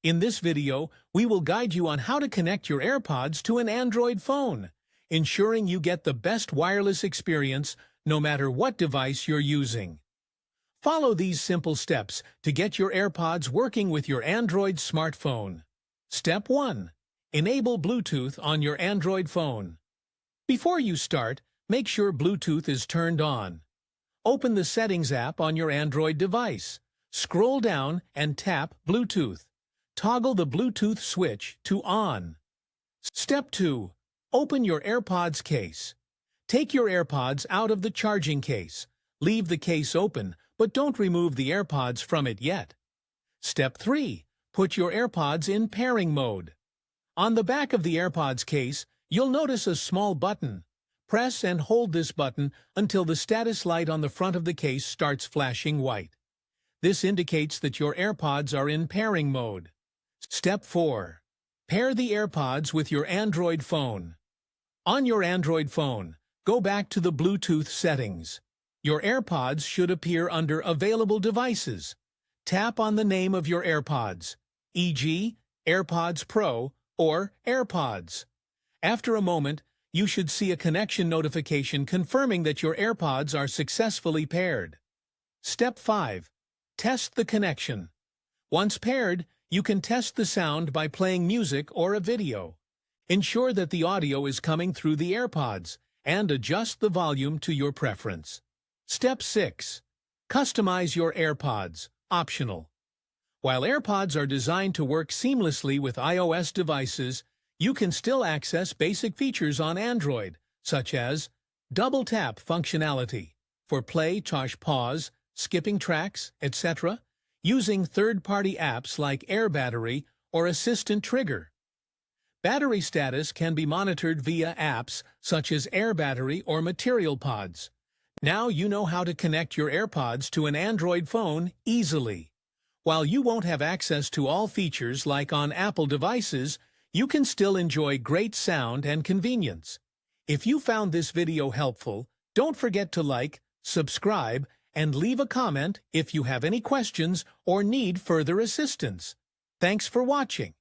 In this video, we will guide you on how to connect your AirPods to an Android phone, ensuring you get the best wireless experience no matter what device you're using. Follow these simple steps to get your AirPods working with your Android smartphone. Step 1. Enable Bluetooth on your Android phone. Before you start, make sure Bluetooth is turned on. Open the Settings app on your Android device. Scroll down and tap Bluetooth. Toggle the Bluetooth switch to On. Step 2. Open your AirPods case. Take your AirPods out of the charging case. Leave the case open, but don't remove the AirPods from it yet. Step 3. Put your AirPods in pairing mode. On the back of the AirPods case, you'll notice a small button. Press and hold this button until the status light on the front of the case starts flashing white. This indicates that your AirPods are in pairing mode. Step 4. Pair the AirPods with your Android phone. On your Android phone, go back to the Bluetooth settings. Your AirPods should appear under Available Devices. Tap on the name of your AirPods, e.g., AirPods Pro or AirPods. After a moment, you should see a connection notification confirming that your AirPods are successfully paired. Step 5. Test the connection. Once paired, you can test the sound by playing music or a video. Ensure that the audio is coming through the AirPods and adjust the volume to your preference. Step 6. Customize your AirPods, optional. While AirPods are designed to work seamlessly with iOS devices, you can still access basic features on Android, such as double tap functionality for play, pause, skipping tracks, etc., using third-party apps like AirBattery or Assistant Trigger. Battery status can be monitored via apps such as AirBattery or Material Pods. Now you know how to connect your AirPods to an Android phone easily. While you won't have access to all features like on Apple devices, you can still enjoy great sound and convenience. If you found this video helpful, don't forget to like, subscribe, and leave a comment if you have any questions or need further assistance. Thanks for watching.